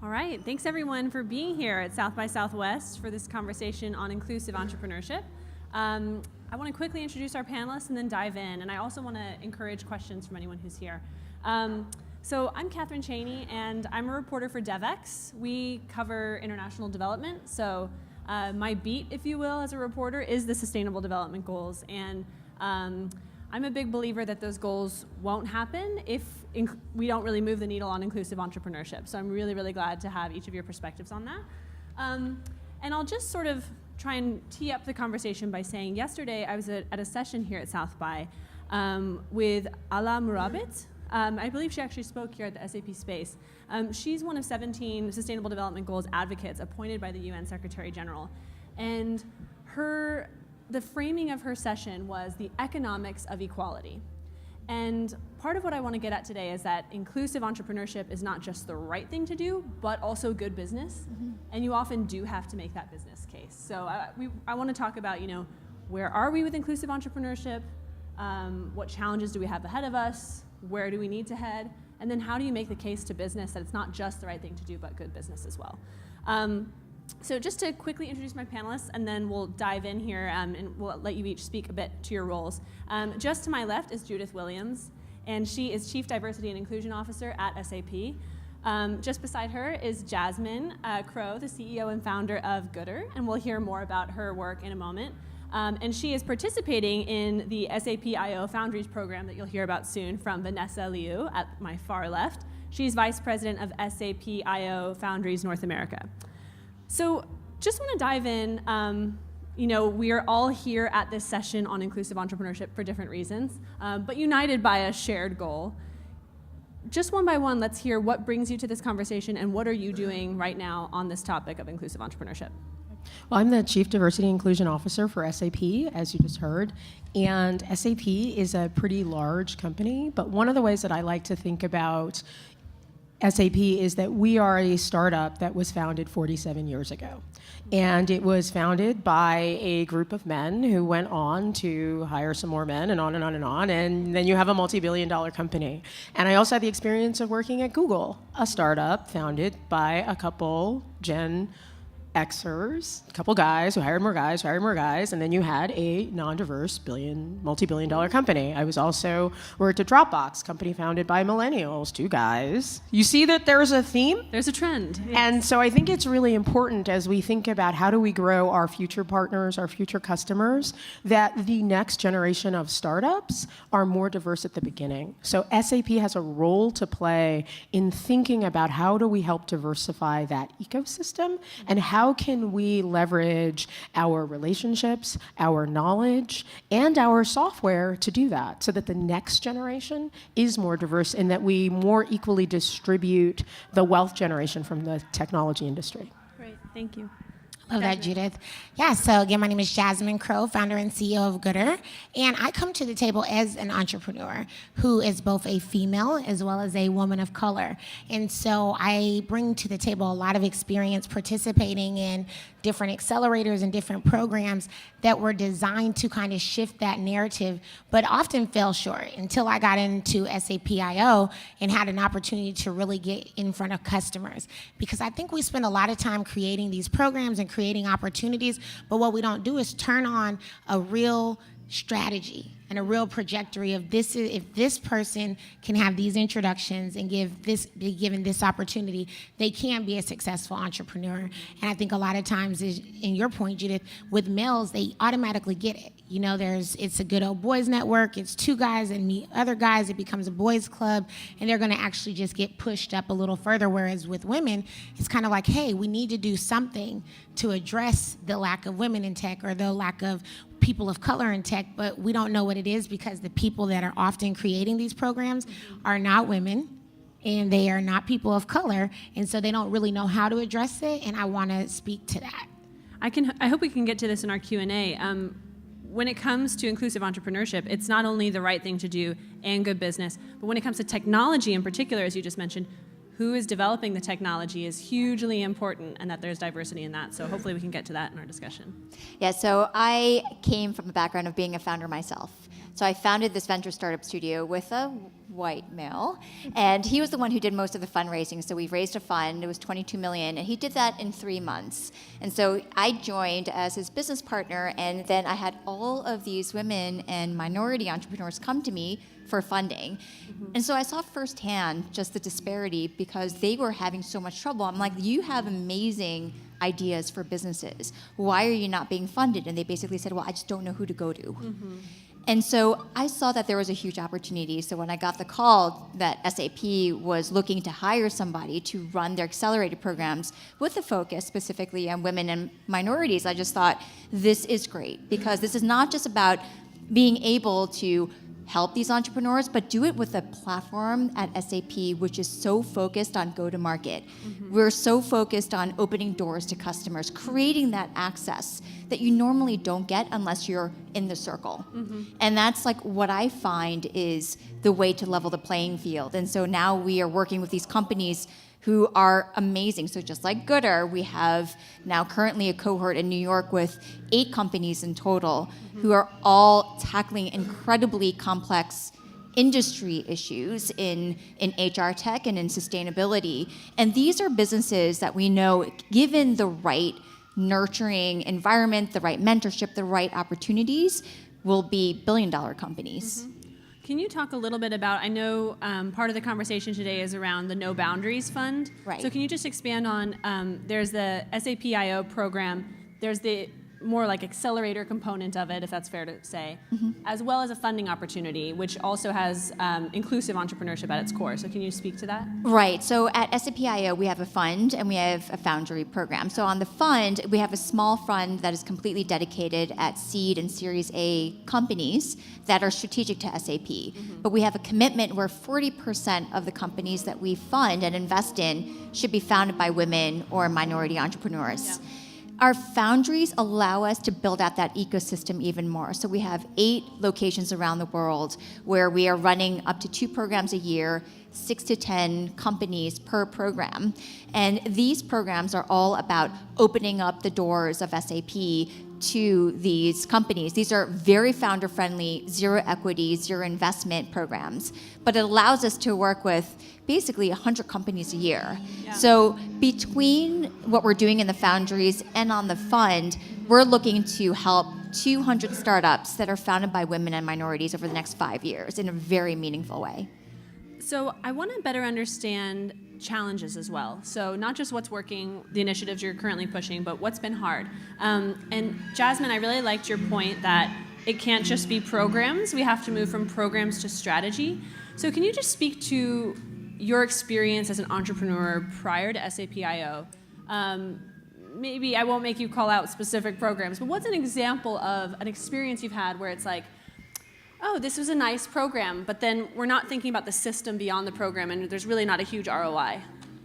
All right, thanks everyone for being here at South by Southwest for this conversation on inclusive entrepreneurship. I want to quickly introduce our panelists and then dive in, and I also want to encourage questions from anyone who's here. So I'm Catherine Cheney, and I'm a reporter for Devex. We cover international development, so my beat, if you will, as a reporter is the Sustainable Development Goals, and I'm a big believer that those goals won't happen if we don't really move the needle on inclusive entrepreneurship. So I'm really, really glad to have each of your perspectives on that. And I'll just sort of try and tee up the conversation by saying yesterday I was at a session here at South by with Ala Murabit. I believe she actually spoke here at the SAP space. She's one of 17 Sustainable Development Goals advocates appointed by the UN Secretary General. And the framing of her session was the economics of equality. And part of what I want to get at today is that inclusive entrepreneurship is not just the right thing to do, but also good business. Mm-hmm. And you often do have to make that business case. So I want to talk about, where are we with inclusive entrepreneurship? What challenges do we have ahead of us? Where do we need to head? And then how do you make the case to business that it's not just the right thing to do, but good business as well? So just to quickly introduce my panelists, and then we'll dive in here, and we'll let you each speak a bit to your roles. Just to my left is Judith Williams, and she is Chief Diversity and Inclusion Officer at SAP. Just beside her is Jasmine Crowe, the CEO and founder of Goodr, and we'll hear more about her work in a moment. And she is participating in the SAP IO Foundries program that you'll hear about soon from Vanessa Liu at my far left. She's Vice President of SAP IO Foundries North America. So just want to dive in. We are all here at this session on inclusive entrepreneurship for different reasons, but united by a shared goal. Just one by one, let's hear what brings you to this conversation and what are you doing right now on this topic of inclusive entrepreneurship? Well, I'm the Chief Diversity and Inclusion Officer for SAP, as you just heard, and SAP is a pretty large company, but one of the ways that I like to think about SAP is that we are a startup that was founded 47 years ago. And it was founded by a group of men who went on to hire some more men and on and on and on. And then you have a multi-billion-dollar company. And I also had the experience of working at Google, a startup founded by a couple Gen Xers, a couple guys who hired more guys, and then you had a non-diverse multi-billion-dollar company. I was also worked at Dropbox, company founded by millennials, 2 guys. You see that there's a theme? There's a trend. Yes. And so I think it's really important as we think about how do we grow our future partners, our future customers, that the next generation of startups are more diverse at the beginning. So SAP has a role to play in thinking about how do we help diversify that ecosystem and how can we leverage our relationships, our knowledge, and our software to do that so that the next generation is more diverse and that we more equally distribute the wealth generation from the technology industry. Great, thank you. Love that, Judith. Yeah, so again, my name is Jasmine Crowe, founder and CEO of Goodr, and I come to the table as an entrepreneur who is both a female as well as a woman of color. And so I bring to the table a lot of experience participating in different accelerators and different programs that were designed to kind of shift that narrative, but often fell short until I got into SAP IO and had an opportunity to really get in front of customers. Because I think we spend a lot of time creating these programs and creating opportunities, but what we don't do is turn on a real strategy and a real trajectory of this is, if this person can have these introductions and be given this opportunity, they can be a successful entrepreneur. And I think a lot of times, in your point, Judith, with males, they automatically get it. It's a good old boys network. It's 2 guys and meet other guys. It becomes a boys club, and they're going to actually just get pushed up a little further. Whereas with women, it's kind of like, hey, we need to do something to address the lack of women in tech or the lack of people of color in tech, but we don't know what it is because the people that are often creating these programs are not women and they are not people of color, and so they don't really know how to address it, and I want to speak to that. I hope we can get to this in our Q&A. When it comes to inclusive entrepreneurship, it's not only the right thing to do and good business, but when it comes to technology in particular, as you just mentioned, who is developing the technology is hugely important, and that there's diversity in that. So hopefully we can get to that in our discussion. Yeah, so I came from a background of being a founder myself. So I founded this venture startup studio with a white male, and he was the one who did most of the fundraising. So we raised a fund, it was 22 million, and he did that in 3 months. And so I joined as his business partner, and then I had all of these women and minority entrepreneurs come to me for funding. And so I saw firsthand just the disparity because they were having so much trouble. I'm like, you have amazing ideas for businesses. Why are you not being funded? And they basically said, well, I just don't know who to go to. And so I saw that there was a huge opportunity. So when I got the call that SAP was looking to hire somebody to run their accelerated programs with a focus specifically on women and minorities, I just thought, this is great, because this is not just about being able to help these entrepreneurs, but do it with a platform at SAP which is so focused on go-to-market. We're so focused on opening doors to customers, creating that access that you normally don't get unless you're in the circle. And that's like what I find is the way to level the playing field. And so now we are working with these companies who are amazing. So just like Goodr, we have now currently a cohort in New York with 8 companies in total who are all tackling incredibly complex industry issues in HR tech and in sustainability. And these are businesses that we know, given the right nurturing environment, the right mentorship, the right opportunities, will be billion-dollar companies. Can you talk a little bit about, I know part of the conversation today is around the No Boundaries Fund. Right. So can you just expand on, there's the SAP.io program, there's the more like accelerator component of it, if that's fair to say, as well as a funding opportunity, which also has inclusive entrepreneurship at its core. So can you speak to that? Right. So at SAP.io, we have a fund and we have a Foundry program. So on the fund, we have a small fund that is completely dedicated at seed and Series A companies that are strategic to SAP. But we have a commitment where 40% of the companies that we fund and invest in should be founded by women or minority entrepreneurs. Yeah. Our foundries allow us to build out that ecosystem even more. So we have 8 locations around the world where we are running up to 2 programs a year, 6 to 10 companies per program. And these programs are all about opening up the doors of SAP to these companies. These are very founder-friendly, zero equity, zero investment programs. But it allows us to work with basically 100 companies a year. Yeah. So between what we're doing in the foundries and on the fund, we're looking to help 200 startups that are founded by women and minorities over the next 5 years in a very meaningful way. So I want to better understand challenges as well. So not just what's working, the initiatives you're currently pushing, but what's been hard. And Jasmine, I really liked your point that it can't just be programs. We have to move from programs to strategy. So can you just speak to your experience as an entrepreneur prior to SAP.io? Maybe I won't make you call out specific programs, but what's an example of an experience you've had where it's like, oh, this was a nice program, but then we're not thinking about the system beyond the program, and there's really not a huge ROI.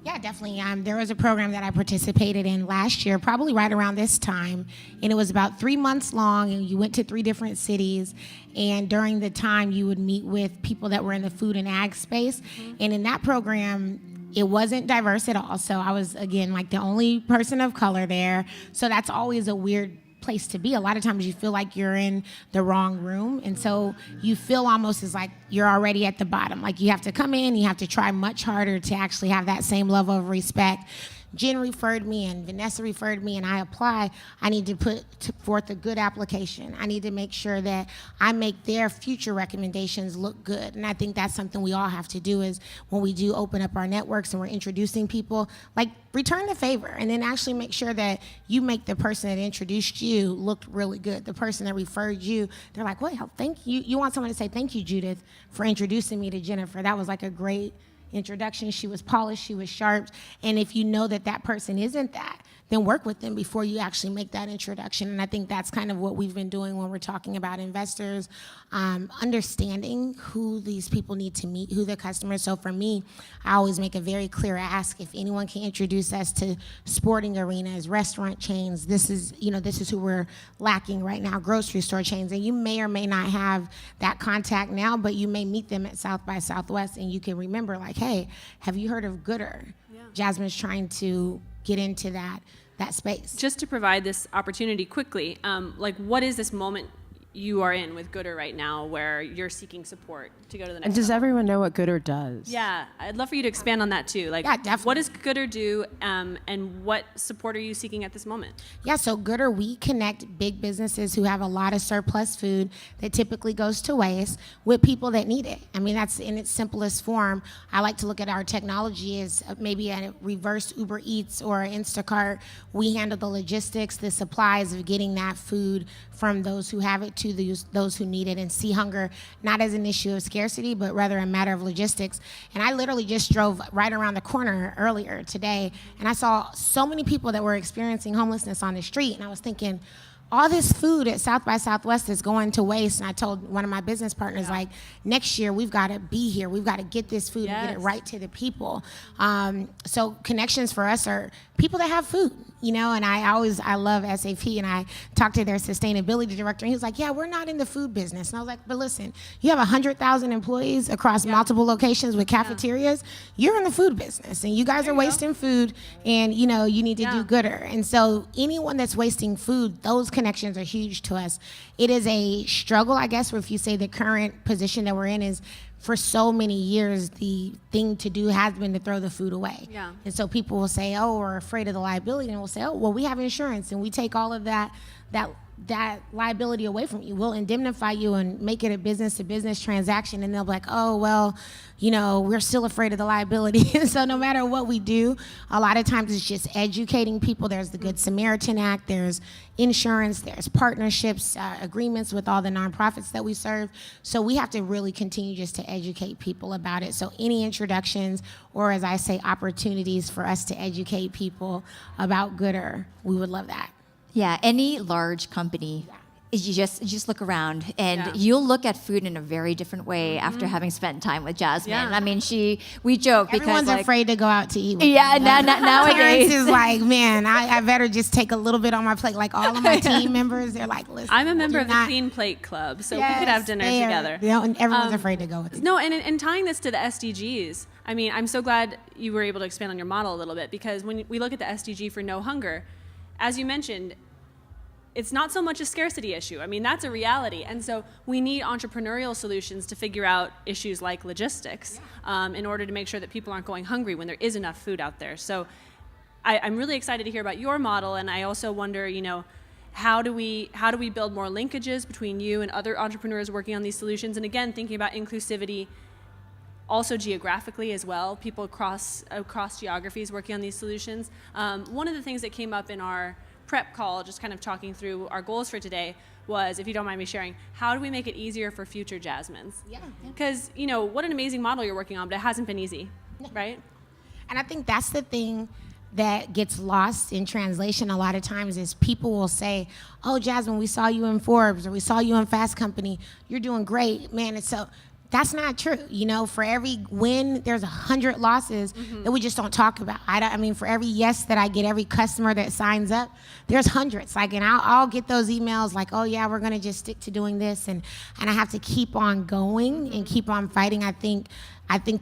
Yeah, definitely. There was a program that I participated in last year, probably right around this time, and it was about 3 months long, and you went to 3 different cities, and during the time you would meet with people that were in the food and ag space, and in that program, it wasn't diverse at all. So I was, again, like the only person of color there, so that's always a weird place to be. A lot of times you feel like you're in the wrong room, and so you feel almost as like you're already at the bottom. Like you have to come in, you have to try much harder to actually have that same level of respect. Jen referred me and Vanessa referred me and I apply. I need to put forth a good application. I need to make sure that I make their future recommendations look good. And I think that's something we all have to do is when we do open up our networks and we're introducing people, like return the favor and then actually make sure that you make the person that introduced you look really good. The person that referred you, they're like, well, thank you. You want someone to say, thank you, Judith, for introducing me to Jennifer. That was like a great introduction. She was polished, she was sharp, and if you know that that person isn't that, then work with them before you actually make that introduction. And I think that's kind of what we've been doing when we're talking about investors, understanding who these people need to meet, who the customers. So for me, I always make a very clear ask. If anyone can introduce us to sporting arenas, restaurant chains, this is who we're lacking right now, grocery store chains. And you may or may not have that contact now, but you may meet them at South by Southwest and you can remember like, hey, have you heard of Goodr? Yeah. Jasmine's trying to get into that space. Just to provide this opportunity quickly, like what is this moment you are in with Goodr right now, where you're seeking support to go to the next And does level. everyone know what Goodr does? Yeah, I'd love for you to expand on that too. Like, Yeah, definitely. what does Goodr do, and what support are you seeking at this moment? Yeah, so Goodr, we connect big businesses who have a lot of surplus food that typically goes to waste with people that need it. I mean, that's in its simplest form. I like to look at our technology as maybe a reverse Uber Eats or Instacart. We handle the logistics, the supplies of getting that food from those who have it to those who need it, and see hunger not as an issue of scarcity, but rather a matter of logistics. And I literally just drove right around the corner earlier today, and I saw so many people that were experiencing homelessness on the street, and I was thinking, all this food at South by Southwest is going to waste. And I told one of my business partners, like, next year we've got to be here. We've got to get this food and get it right to the people. So connections for us are people that have food, you know, and I love SAP, and I talked to their sustainability director, and he was like, yeah, we're not in the food business. And I was like, but listen, you have 100,000 employees across multiple locations with cafeterias. You're in the food business, and you guys are wasting food, and, you know, you need to do Goodr. And so anyone that's wasting food, those connections are huge to us. It is a struggle, I guess, if you say the current position that we're in is, for so many years, the thing to do has been to throw the food away. Yeah. And so people will say, oh, we're afraid of the liability, and we'll say, oh, well, we have insurance, and we take all of that liability away from you. We'll indemnify you and make it a business-to-business transaction, and they'll be like, oh, well, you know, we're still afraid of the liability. And so no matter what we do, a lot of times it's just educating people. There's the Good Samaritan Act, there's insurance, there's partnerships, agreements with all the nonprofits that we serve. So we have to really continue just to educate people about it. So any introductions, or as I say, opportunities for us to educate people about Goodr, we would love that. Yeah, any large company, is you just look around, and Yeah. you'll look at food in a very different way after having spent time with Jasmine. Yeah. I mean, we joke because Everyone's like, afraid to go out to eat with Yeah, me. nowadays. Terrence is like, man, I better just take a little bit on my plate. Like all of my team members, they're like, listen. I'm a member do of the not- Clean Plate Club, so we Yes, could have dinner they are. together. You know, and everyone's afraid to go with you. No, and tying this to the SDGs, I mean, I'm so glad you were able to expand on your model a little bit, because when we look at the SDG for no hunger, as you mentioned, it's not so much a scarcity issue. I mean, that's a reality. And so we need entrepreneurial solutions to figure out issues like logistics in order to make sure that people aren't going hungry when there is enough food out there. So I'm really excited to hear about your model, and I also wonder, you know, how do we build more linkages between you and other entrepreneurs working on these solutions? And again, thinking about inclusivity also geographically as well, people across geographies working on these solutions. One of the things that came up in our prep call, just kind of talking through our goals for today, was, if you don't mind me sharing, how do we make it easier for future Jasmines? Yeah. Because, you know, what an amazing model you're working on, but it hasn't been easy, right? And I think that's the thing that gets lost in translation a lot of times, is people will say, oh, Jasmine, we saw you in Forbes, or we saw you in Fast Company. You're doing great, man. And so that's not true. You know, for every win, there's 100 losses that we just don't talk about. I mean, for every yes that I get, every customer that signs up, there's hundreds. Like, and I'll get those emails like, oh yeah, we're gonna just stick to doing this, and I have to keep on going and keep on fighting. I think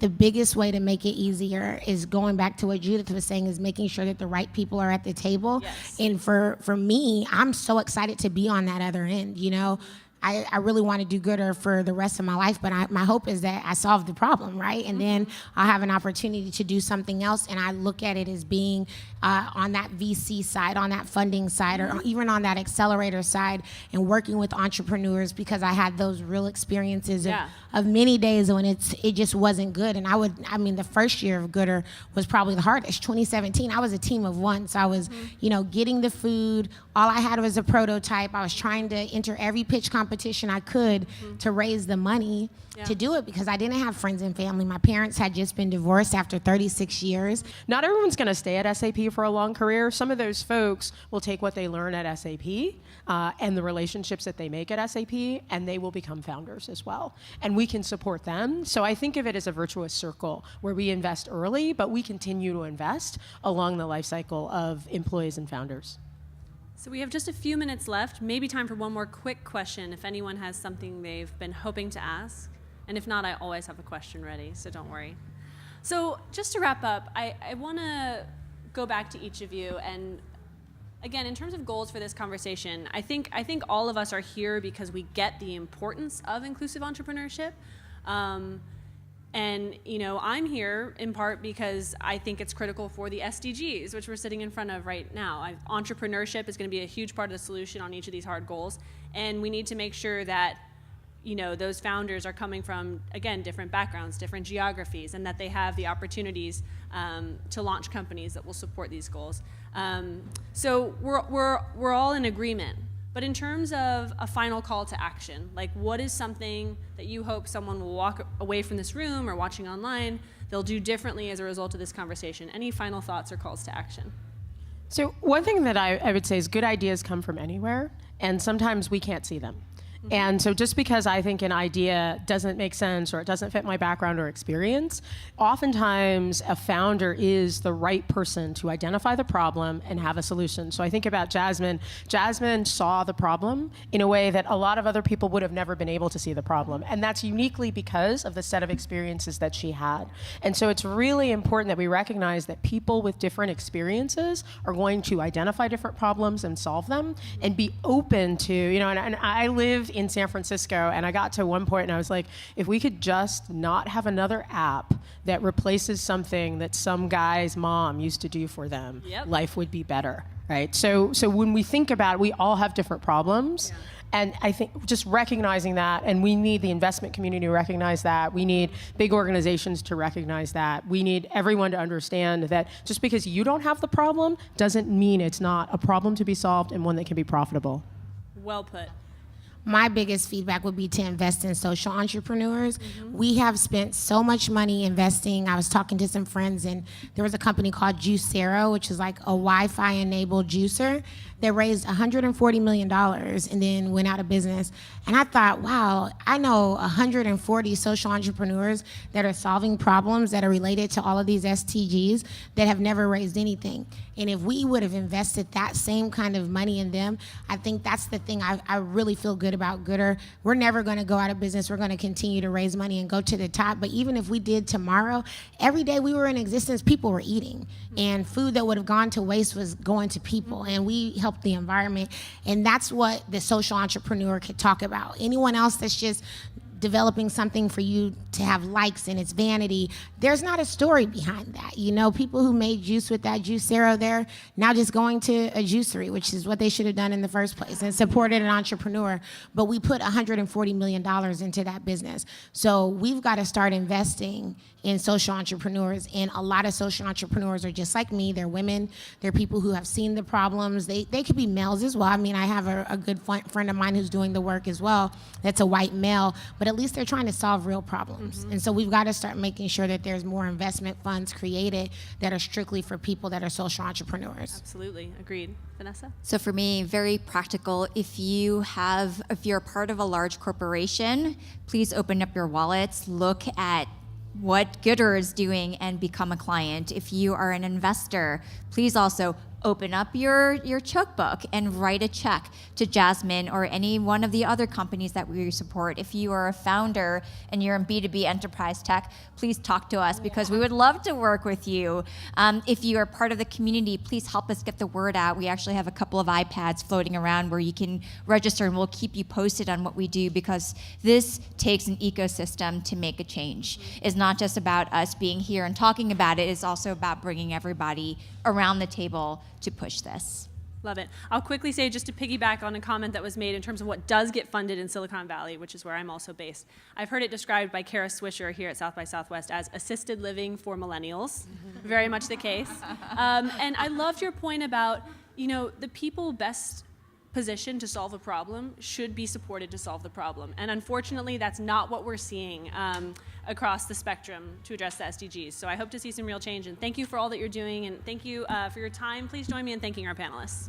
the biggest way to make it easier is going back to what Judith was saying, is making sure that the right people are at the table. Yes. And for me, I'm so excited to be on that other end, you know. I really want to do Goodr for the rest of my life, but my hope is that I solve the problem, right? And then I'll have an opportunity to do something else, and I look at it as being on that VC side, on that funding side, or even on that accelerator side, and working with entrepreneurs, because I had those real experiences of many days when it just wasn't good. And I mean, the first year of Goodr was probably the hardest. 2017, I was a team of one, so I was, you know, getting the food. All I had was a prototype. I was trying to enter every pitch competition I could to raise the money to do it, because I didn't have friends and family. My parents had just been divorced after 36 years. Not everyone's going to stay at SAP for a long career. Some of those folks will take what they learn at SAP and the relationships that they make at SAP, and they will become founders as well. And we can support them. So I think of it as a virtuous circle where we invest early, but we continue to invest along the life cycle of employees and founders. So we have just a few minutes left, maybe time for one more quick question if anyone has something they've been hoping to ask. And if not, I always have a question ready, so don't worry. So just to wrap up, I want to go back to each of you and Again, in terms of goals for this conversation, I think all of us are here because we get the importance of inclusive entrepreneurship. And I'm here in part because I think it's critical for the SDGs, which we're sitting in front of right now. Entrepreneurship is going to be a huge part of the solution on each of these hard goals, and we need to make sure that those founders are coming from, again, different backgrounds, different geographies, and that they have the opportunities to launch companies that will support these goals. So we're all in agreement. But in terms of a final call to action, like what is something that you hope someone will walk away from this room or watching online, they'll do differently as a result of this conversation? Any final thoughts or calls to action? So one thing that I would say is good ideas come from anywhere, and sometimes we can't see them. And so just because I think an idea doesn't make sense or it doesn't fit my background or experience, oftentimes a founder is the right person to identify the problem and have a solution. So I think about Jasmine. Jasmine saw the problem in a way that a lot of other people would have never been able to see the problem. And that's uniquely because of the set of experiences that she had. And so it's really important that we recognize that people with different experiences are going to identify different problems and solve them and be open to, and I live in San Francisco, and I got to one point and I was like, if we could just not have another app that replaces something that some guy's mom used to do for them, life would be better, right? So when we think about it, we all have different problems. Yeah. And I think just recognizing that, and we need the investment community to recognize that. We need big organizations to recognize that. We need everyone to understand that just because you don't have the problem doesn't mean it's not a problem to be solved and one that can be profitable. Well put. My biggest feedback would be to invest in social entrepreneurs. We have spent so much money investing. I was talking to some friends, and there was a company called Juicero, which is like a Wi-Fi enabled juicer that raised $140 million and then went out of business. And I thought, wow, I know 140 social entrepreneurs that are solving problems that are related to all of these SDGs that have never raised anything. And if we would have invested that same kind of money in them, I think that's the thing I really feel good about Goodr. We're never going to go out of business. We're going to continue to raise money and go to the top. But even if we did tomorrow, every day we were in existence, people were eating. And food that would have gone to waste was going to people. And we helped the environment. And that's what the social entrepreneur could talk about. Anyone else that's just developing something for you to have likes and it's vanity, there's not a story behind that. People who made juice with that Juicero there, now just going to a juicery, which is what they should have done in the first place, and supported an entrepreneur. But we put $140 million into that business. So we've got to start investing in social entrepreneurs, and a lot of social entrepreneurs are just like me. They're women. They're people who have seen the problems. They could be males as well. I mean, I have a good friend of mine who's doing the work as well. That's a white male, but at least they're trying to solve real problems. And so we've got to start making sure that there's more investment funds created that are strictly for people that are social entrepreneurs. Absolutely, agreed. Vanessa? So for me, very practical. If you're a part of a large corporation, please open up your wallets, look at what Goodr is doing and become a client. If you are an investor, please also open up your checkbook and write a check to Jasmine or any one of the other companies that we support. If you are a founder and you're in B2B enterprise tech, please talk to us because we would love to work with you. If you are part of the community, please help us get the word out. We actually have a couple of iPads floating around where you can register, and we'll keep you posted on what we do, because this takes an ecosystem to make a change. It's not just about us being here and talking about it. It's also about bringing everybody around the table to push this. Love it. I'll quickly say, just to piggyback on a comment that was made in terms of what does get funded in Silicon Valley, which is where I'm also based. I've heard it described by Kara Swisher here at South by Southwest as assisted living for millennials. Very much the case. And I loved your point about, the people best positioned to solve a problem should be supported to solve the problem. And unfortunately, that's not what we're seeing across the spectrum to address the SDGs. So I hope to see some real change, and thank you for all that you're doing, and thank you for your time. Please join me in thanking our panelists.